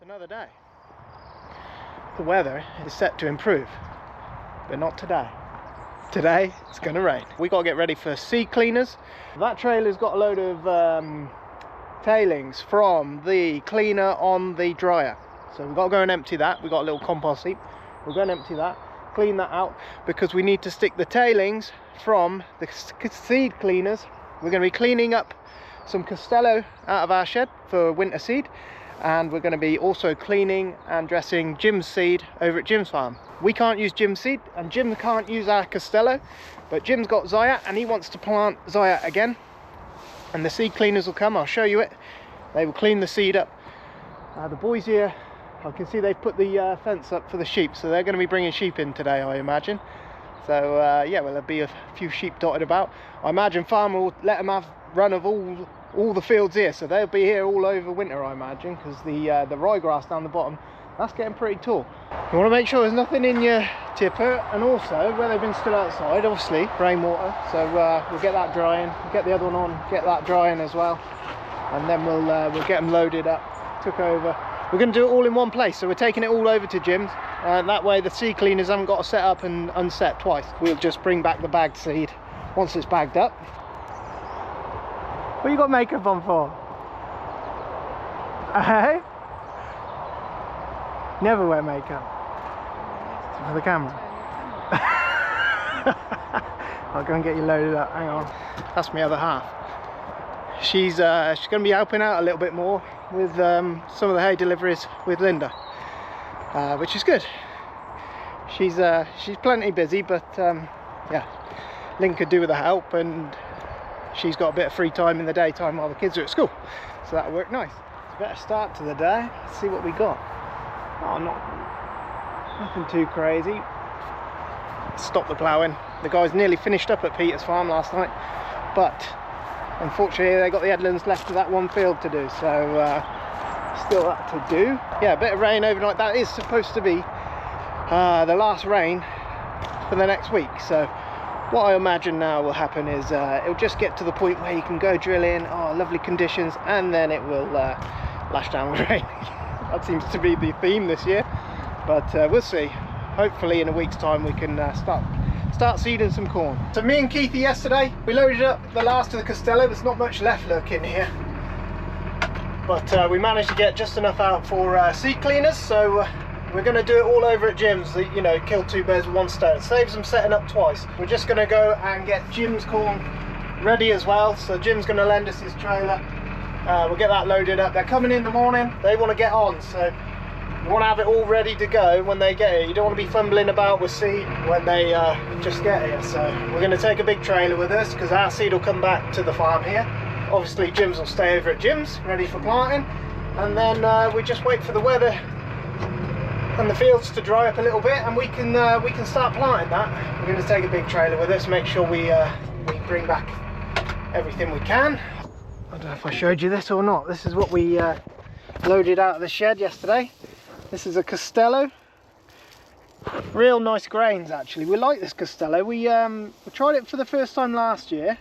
Another day. The weather is set to improve, but not today. Today it's going to rain. We got to get ready for seed cleaners. That trailer's got a load of tailings from the cleaner on the dryer, so we've got to go and empty that. We've got a little compost heap. We're going to empty that, clean that out, because we need to stick the tailings from the seed cleaners. We're going to be cleaning up some Costello out of our shed for winter seed, and we're going to be also cleaning and dressing Jim's seed over at Jim's farm. We can't use Jim's seed and Jim can't use our Costello, but Jim's got Zaya and he wants to plant Zaya again, and the seed cleaners will come. I'll show you it. They will clean the seed up. The boys here, I can see they've put the fence up for the sheep, so they're going to be bringing sheep in today, I imagine. So yeah, well, there'll be a few sheep dotted about. I imagine farmer will let them have run of all the fields here, so they'll be here all over winter, I imagine, because the ryegrass down the bottom, that's getting pretty tall. You want to make sure there's nothing in your tipper, and also where they've been stood outside, obviously rainwater, so we'll get that drying, we'll get the other one on, get that drying as well, and then we'll get them loaded up, took over. We're going to do it all in one place, so we're taking it all over to Jim's, and that way the seed cleaners haven't got to set up and unset twice. We'll just bring back the bagged seed once it's bagged up. What you got makeup on for? Hey? Never wear makeup. For the camera. I'll go and get you loaded up. Hang on. That's my other half. She's going to be helping out a little bit more with some of the hay deliveries with Linda, which is good. She's plenty busy, but yeah, Lynn could do with the help, and she's got a bit of free time in the daytime while the kids are at school, so that'll work nice. It's a better start to the day. Let's see what we got. Oh, nothing too crazy. Stop the ploughing. The guys nearly finished up at Peter's farm last night, but unfortunately they got the headlands left of that one field to do, so still that to do. Yeah, a bit of rain overnight. That is supposed to be the last rain for the next week, so what I imagine now will happen is it'll just get to the point where you can go drill in, lovely conditions, and then it will lash down with rain. That seems to be the theme this year, but we'll see. Hopefully in a week's time we can start seeding some corn. So me and Keithy yesterday, we loaded up the last of the Costello. There's not much left lurking here, but we managed to get just enough out for seed cleaners, so we're going to do it all over at Jim's. You know, kill two birds with one stone. Saves them setting up twice. We're just going to go and get Jim's corn ready as well. So Jim's going to lend us his trailer. We'll get that loaded up. They're coming in the morning. They want to get on, so you want to have it all ready to go when they get here. You don't want to be fumbling about with seed when they just get here. So we're going to take a big trailer with us, because our seed will come back to the farm here. Obviously Jim's will stay over at Jim's ready for planting, and then we just wait for the weather and the fields to dry up a little bit, and we can start planting that. We're going to take a big trailer with us, make sure we bring back everything we can. I don't know if I showed you this or not. This is what we loaded out of the shed yesterday. This is a Costello. Real nice grains, actually. We like this Costello. We tried it for the first time last year,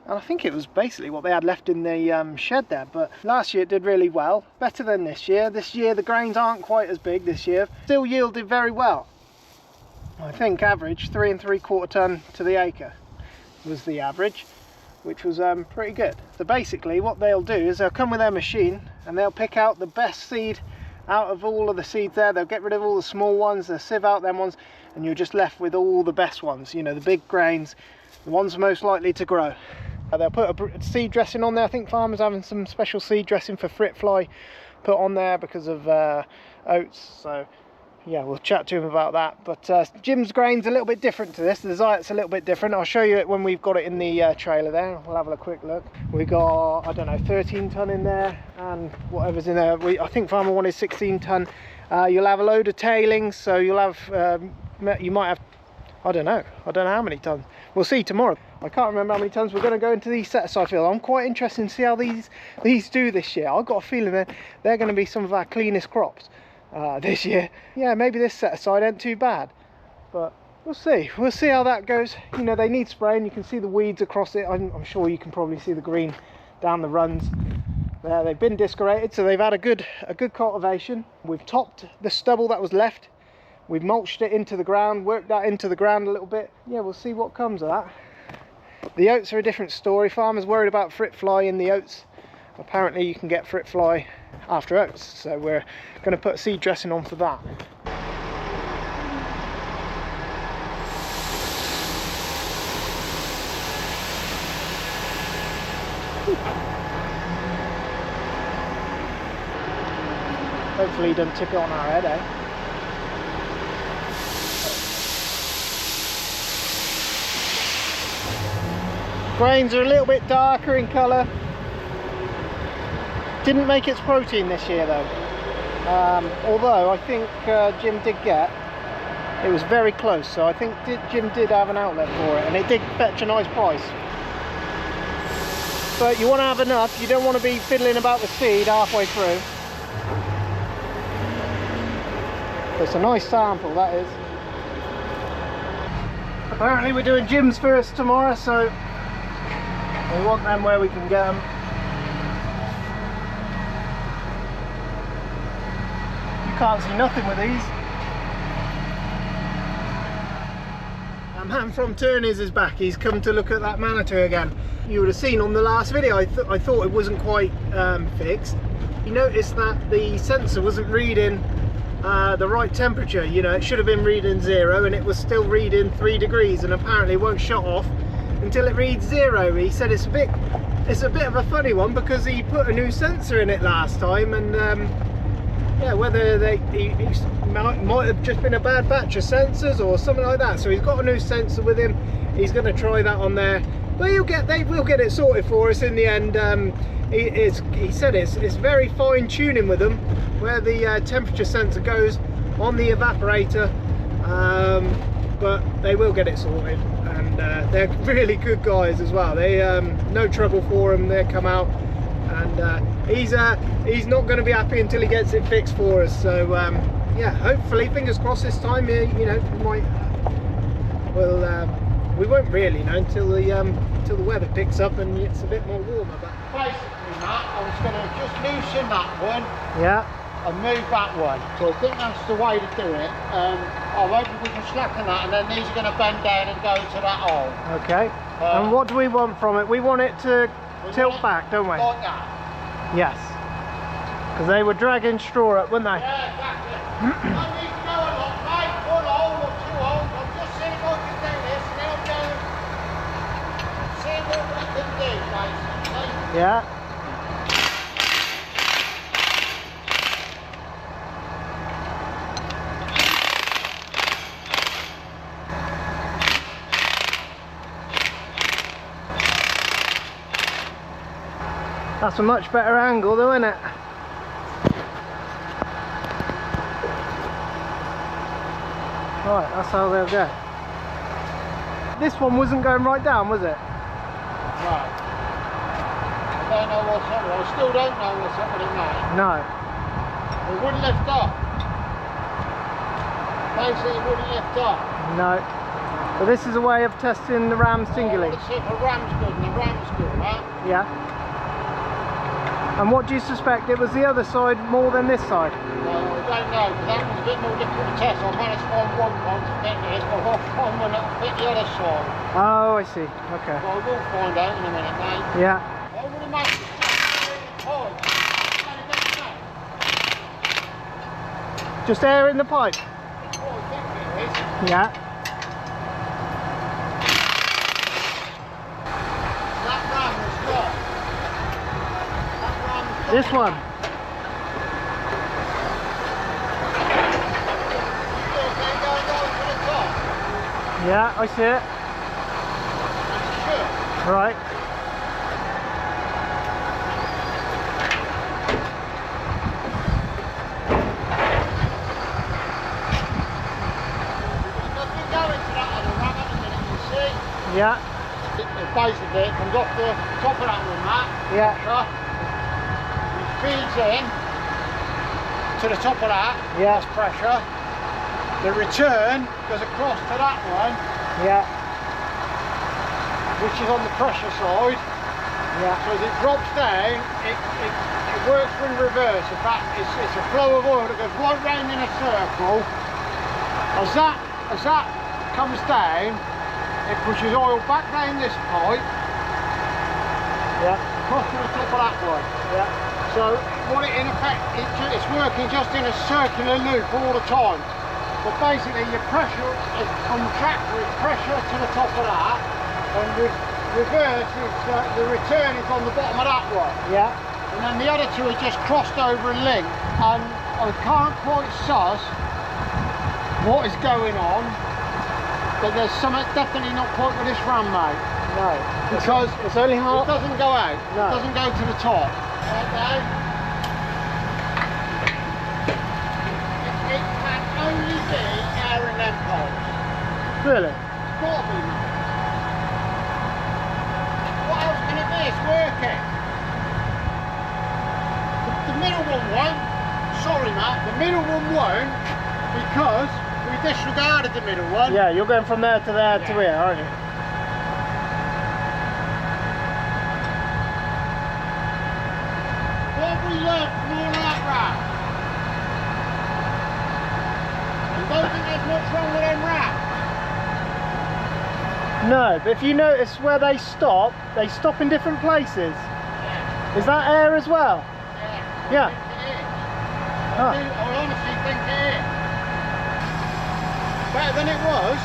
and I think it was basically what they had left in the shed there, but last year it did really well, better than this year. This year the grains aren't quite as big this year, still yielded very well. I think average 3 3/4 ton to the acre was the average, which was pretty good. So basically what they'll do is they'll come with their machine and they'll pick out the best seed out of all of the seeds there. They'll get rid of all the small ones, they'll sieve out them ones, and you're just left with all the best ones, you know, the big grains, the ones most likely to grow. They'll put a seed dressing on there. I think farmers having some special seed dressing for fruit fly put on there because of oats, so yeah, we'll chat to him about that. But Jim's grain's a little bit different to this. The Zayat's a little bit different. I'll show you it when we've got it in the trailer there. We'll have a quick look. We got, I don't know, 13 ton in there, and whatever's in there. I think farmer wanted 16 ton. You'll have a load of tailings, so you'll have, you might have, I don't know how many tons. We'll see tomorrow. I can't remember how many tons. We're going to go into these set-aside fields. I'm quite interested to see how these do this year. I've got a feeling that they're going to be some of our cleanest crops this year. Yeah, maybe this set-aside ain't too bad, but we'll see. We'll see how that goes. You know, they need spraying. You can see the weeds across it. I'm sure you can probably see the green down the runs. They've been discorated, so they've had a good cultivation. We've topped the stubble that was left. We've mulched it into the ground, worked that into the ground a little bit. Yeah, we'll see what comes of that. The oats are a different story. Farmers worried about fruit fly in the oats. Apparently you can get fruit fly after oats, so we're going to put seed dressing on for that. Hopefully he doesn't tip it on our head, eh? Grains are a little bit darker in colour. Didn't make its protein this year though. Although I think Jim did get, it was very close, so I think Jim did have an outlet for it, and it did fetch a nice price. But you want to have enough, you don't want to be fiddling about the seed halfway through. It's a nice sample, that is. Apparently we're doing Jim's first tomorrow, so we want them where we can get them. You can't see nothing with these. A man from Turners is back. He's come to look at that Manitu again. You would have seen on the last video, I thought it wasn't quite fixed. You noticed that the sensor wasn't reading the right temperature. You know, it should have been reading 0 and it was still reading 3 degrees, and apparently it won't shut off until it reads 0. He said it's a bit of a funny one because he put a new sensor in it last time, and yeah, whether he might have just been a bad batch of sensors or something like that. So he's got a new sensor with him. He's going to try that on there, but they will get it sorted for us in the end. He said it's very fine tuning with them, where the temperature sensor goes on the evaporator, but they will get it sorted, and they're really good guys as well. They no trouble for them. They come out, and he's not going to be happy until he gets it fixed for us. So yeah, hopefully, fingers crossed this time. You know, we won't really know until the weather picks up and it's a bit more warmer. But basically, Matt, I was going to just loosen that one, yeah, and move that one. So I think that's the way to do it. I'm hoping we can slacken that, and then these are going to bend down and go to that hole. Okay. And what do we want from it? We want it to tilt back, don't we? Like that. Yes. Because they were dragging straw up, weren't they? Yeah, exactly. I need to go a lot, mate. 1 hole or 2 holes. I'm just seeing if I can do this, and then I'm going to see what we can do, basically. Yeah. That's a much better angle though, isn't it? Right, that's how they'll go. This one wasn't going right down, was it? Right. I don't know what's up with it. I still don't know what's up with it now. No. It wouldn't lift up. Basically, it wouldn't lift up. No. But this is a way of testing the ram singly. Let's see if the ram's good, and the ram's good, right? Yeah. And what do you suspect? It was the other side more than this side? Well, I don't know, because that one's a bit more difficult to test. I managed to find one to fit this, but I'll find one that will fit the other side. Oh, I see. Okay. Well, we'll find out in a minute, mate. Yeah. I would imagine Just air in the pipe? Yeah. That ram was got. This one? Yeah, I see it. Right. Yeah. Basically, it comes off the top of that one, Matt. Yeah. It feeds in to the top of that. Yeah. This pressure. The return goes across to that one. Yeah. Which is on the pressure side. Yeah. So as it drops down, it works in reverse. In fact, it's a flow of oil that goes right round in a circle. As that comes down, it pushes oil back down this pipe. Yeah. Across to the top of that one. Yeah. So what it in effect, it's working just in a circular loop all the time. But basically your pressure is from track with pressure to the top of that, and with reverse is the return is on the bottom of that one. Yeah. And then the other two are just crossed over and linked, and I can't quite suss what is going on, but there's something definitely not quite with this ram, mate. No. Because it's only half. it doesn't go out. No. It doesn't go to the top. Okay. It can only be air and them poles. Really? It's got to be, mate. What else can it be? It's working. The middle one won't. Sorry, Matt. The middle one won't, because we disregarded the middle one. Yeah, you're going from there to there to here, aren't you? What have we learned from all that rats? I don't think there's much wrong with them rats. No, but if you notice where they stop in different places. Yeah. Is that air as well? Yeah. Yeah. I think it is. I honestly think it is. Better than it was.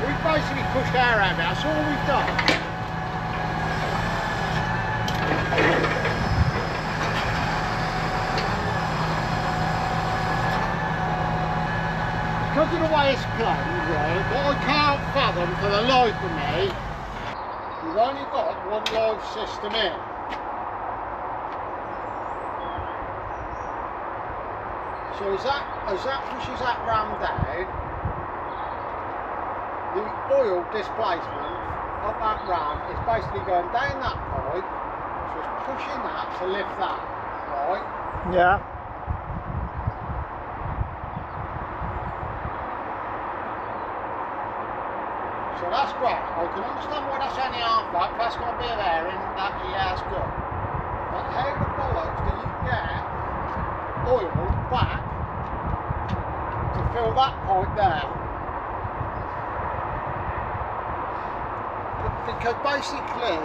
We've basically pushed air out of it. That's all we've done. Because of the way it's planned, right, what I can't fathom for the life of me, we've only got one live system in. So as that pushes that ram down, the oil displacement of that ram is basically going down that pipe, so it's pushing that to lift that, right? Yeah. So that's great. I can understand why that's only half that. That's got a bit of air in that he has got. But how the bollocks do you get oil back to fill that pipe there? Because basically,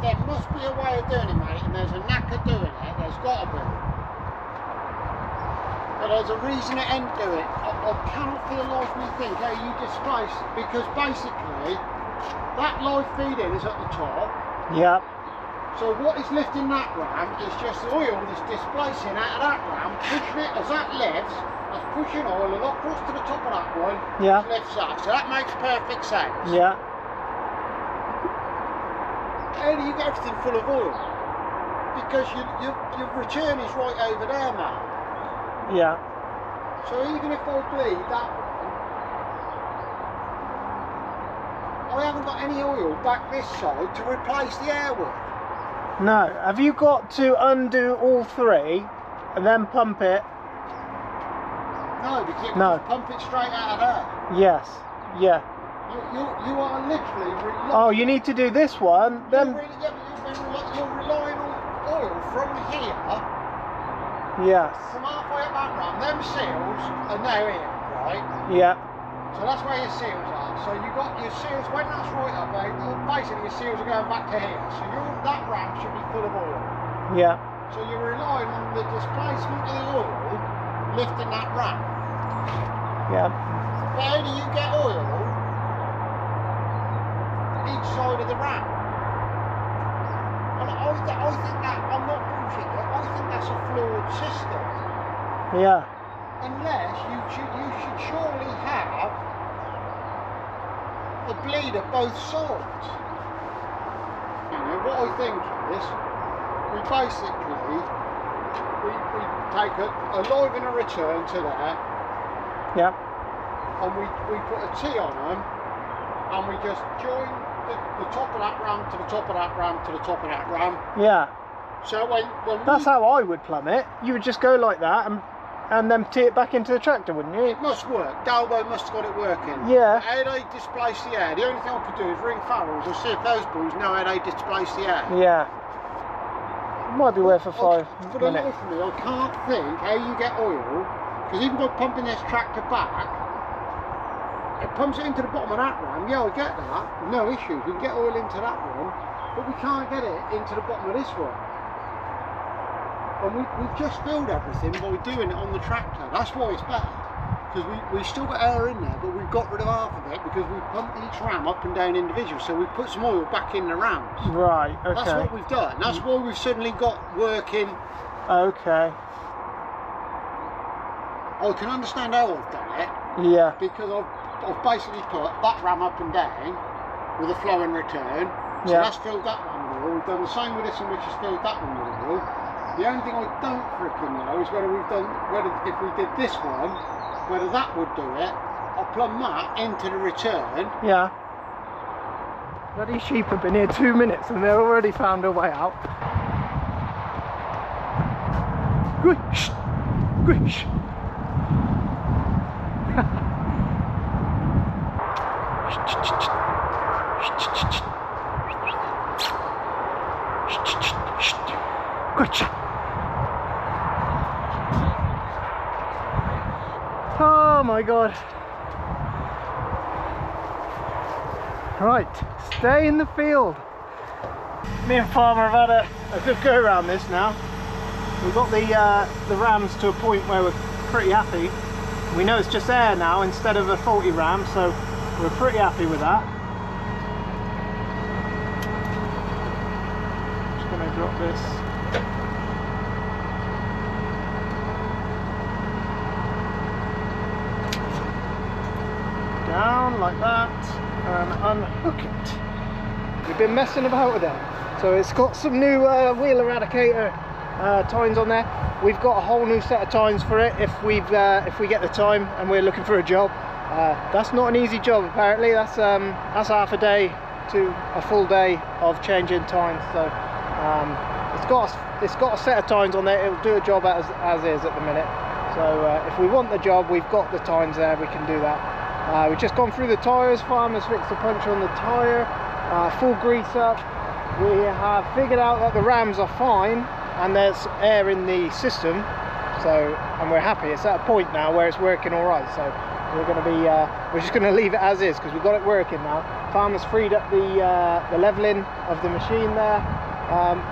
there must be a way of doing it, mate, and there's a knack of doing it. There's got to be. But there's a reason it ain't do it. I cannot for the life of me think how you displace, because basically that live feed in is at the top. Yeah. So what is lifting that ram is just the oil that's displacing out of that ram, pushing it as that lifts, that's pushing oil a lot across to the top of that one, Yeah. which lifts that. So that makes perfect sense. Yeah. How do you get everything full of oil? Because your return is right over there, man. Yeah. So even if I bleed that one, I haven't got any oil back this side to replace the air with. No. Have you got to undo all three and then pump it? No, because it No. will just pump it straight out of there. Yes. Yeah. You are literally relying. Oh, you need to do this one. Then. You're relying on oil from here, Yes. from halfway up that ram. Them seals are now here, right? Yeah. So that's where your seals are. So you got your seals, when that's right up there, basically your seals are going back to here. So that ram should be full of oil. Yeah. So you're relying on the displacement of the oil lifting that ram. Yeah. But how do you get oil each side of the ram? And I think that, I'm not bullshit, I think that's a flawed system. Yeah. Unless you should surely have a bleed at both sides. You know, what I think is, we basically, we take a live and a return to there, Yeah. and we put a T on them, and we just join the top of that ram to the top of that ram to the top of that ram. Yeah. So when That's how I would plumb it. You would just go like that and then tee it back into the tractor, wouldn't you? It must work. Dalbo must have got it working. Yeah. How they displace the air, the only thing I could do is ring Farrells and see if those boys know how they displace the air. Yeah. Might be worth a 5 For the minute. life of me, I can't think how you get oil, because even by pumping this tractor back, it pumps it into the bottom of that ram. Yeah, I get that, no issues. We can get oil into that one, but we can't get it into the bottom of this one. And we've just filled everything by doing it on the tractor. That's why it's better, because we've still got air in there, but we've got rid of half of it because we've pumped each ram up and down individual. So we've put some oil back in the rams. Right, okay. That's what we've done. That's why we've suddenly got working. Okay. I can understand how I've done it. Yeah. Because I've basically put that ram up and down with a flow and return. So that's filled that one with oil. We've done the same with this one, which has filled that one with oil. The only thing I don't frickin' know is whether if we did this one, whether that would do it. I'll plumb that into the return. Yeah. Bloody sheep have been here 2 minutes and they've already found a way out. Squish! Squish! Gotcha. Oh my god. Right, stay in the field. Me and Farmer have had a good go around this now. We've got the rams to a point where we're pretty happy. We know it's just air now instead of a faulty ram, so we're pretty happy with that. Just gonna drop this. Down like that and unhook it. We've been messing about with it, so it's got some new wheel eradicator tines on there. We've got a whole new set of tines for it if we get the time and we're looking for a job. That's not an easy job apparently. That's half a day to a full day of changing tines. So it's got a set of tines on there. It'll do a job as is at the minute. So if we want the job, we've got the tines there. We can do that. We've just gone through the tyres. Farmer's fixed the punch on the tyre. Full grease up. We have figured out that the rams are fine and there's air in the system, and we're happy. It's at a point now where it's working all right, so we're just going to leave it as is because we've got it working now. Farmer's freed up the leveling of the machine there.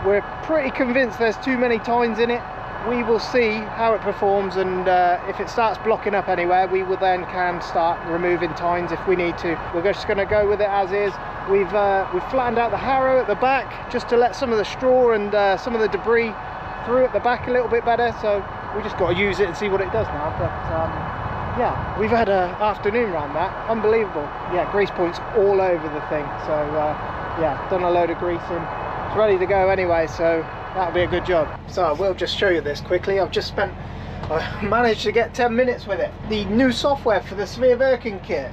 We're pretty convinced there's too many tines in it. We will see how it performs, and if it starts blocking up anywhere, we will then can start removing tines if we need to. We're just going to go with it as is. We've flattened out the harrow at the back just to let some of the straw and some of the debris through at the back a little bit better, so we just got to use it and see what it does now. But yeah, we've had an afternoon round that, unbelievable. Yeah, grease points all over the thing, so yeah, done a load of greasing. It's ready to go anyway, so that'll be a good job. So I will just show you this quickly. I managed to get 10 minutes with it. The new software for the severe working kit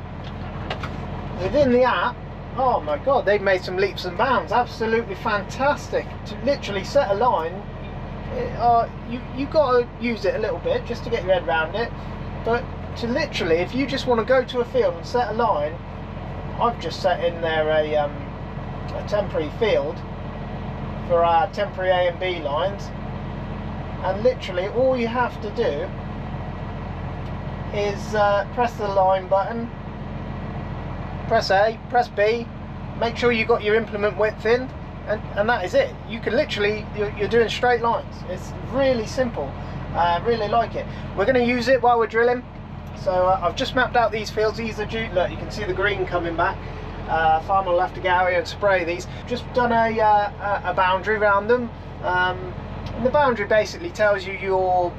within the app, oh my god, they've made some leaps and bounds. Absolutely fantastic. To literally set a line, you got to use it a little bit just to get your head around it, but to literally, if you just want to go to a field and set a line, I've just set in there a temporary field for our temporary A and B lines, and literally all you have to do is press the line button, press A, press B, make sure you got your implement width in, and that is it. You can literally, you're doing straight lines. It's really simple. I really like it. We're going to use it while we're drilling. So I've just mapped out these fields. These are due, look, you can see the green coming back. Farmer will have to get out here and spray these. Just done a boundary around them. And the boundary basically tells you your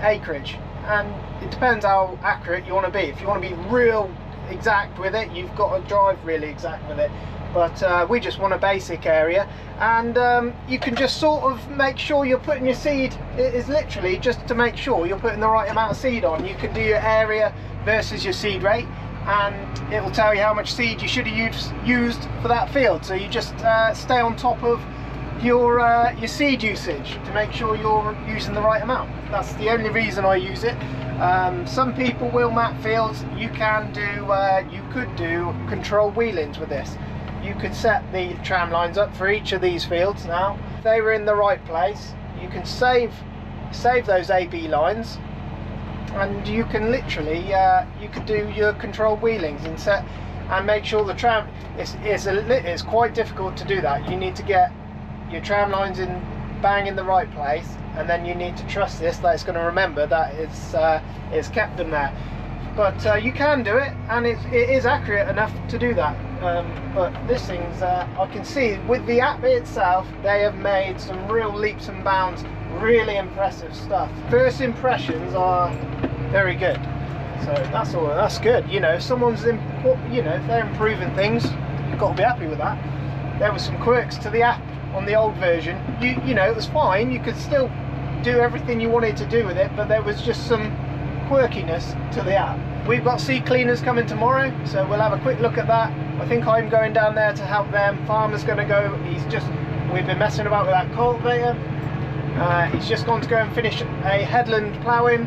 acreage, and it depends how accurate you want to be. If you want to be real exact with it, you've got to drive really exact with it, but we just want a basic area, and you can just sort of make sure you're putting your seed. It is literally just to make sure you're putting the right amount of seed on. You can do your area versus your seed rate, and it will tell you how much seed you should have used for that field. So you just stay on top of your seed usage to make sure you're using the right amount. That's the only reason I use it. Some people will map fields. You could do control wheelings with this. You could set the tram lines up for each of these fields. Now, if they were in the right place, you can save those AB lines, and you can literally you could do your control wheelings and make sure the tram. It's quite difficult to do that. You need to get your tram lines bang in the right place, and then you need to trust this that it's going to remember that it's kept them there. But you can do it, and it is accurate enough to do that. But this thing's I can see with the app itself, they have made some real leaps and bounds, really impressive stuff. First impressions are very good, so that's good. You know, if someone's if they're improving things, you've got to be happy with that. There were some quirks to the app on the old version. You know, it was fine, you could still do everything you wanted to do with it, but there was just some quirkiness to the app. We've got seed cleaners coming tomorrow, so we'll have a quick look at that. I think I'm going down there to help them. Farmer's going to go. We've been messing about with that cultivator. He's just gone to go and finish a headland ploughing,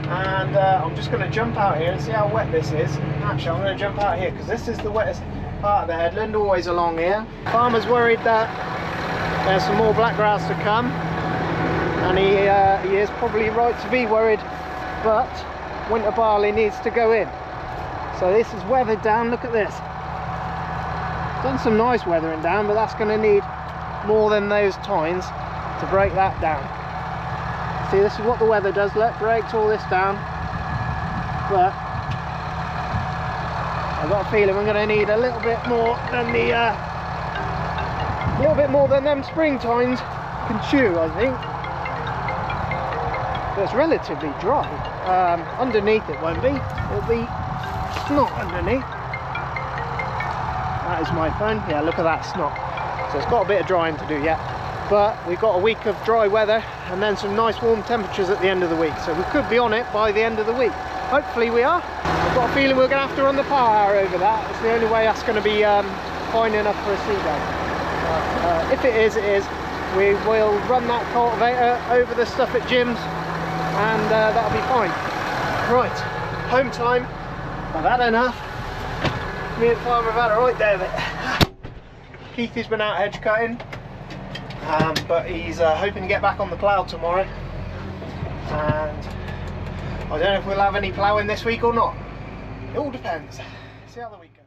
and I'm just going to jump out here and see how wet this is. Actually, I'm going to jump out here because this is the wettest part of the headland, always along here. Farmer's worried that there's some more blackgrass to come, and he is probably right to be worried, but winter barley needs to go in. So this is weathered down. Look at this. Done some nice weathering down, but that's going to need more than those tines to break that down. See, this is what the weather does. Breaks all this down, but I've got a feeling we're going to need a little bit more than them spring tines can chew, I think. But it's relatively dry. Underneath it won't be. It'll be snot underneath. That is my phone. Yeah, look at that snot. So it's got a bit of drying to do yet. But we've got a week of dry weather and then some nice warm temperatures at the end of the week. So we could be on it by the end of the week. Hopefully we are. I've got a feeling we're going to have to run the power over that. It's the only way that's going to be fine enough for a seed bed. If it is, it is. We will run that cultivator over the stuff at Jim's, and that'll be fine. Right, home time. I've had enough. Me and Farmer have had a right day of it. Keith has been out hedge cutting, but he's hoping to get back on the plough tomorrow, and I don't know if we'll have any ploughing this week or not. It all depends. See how the week goes.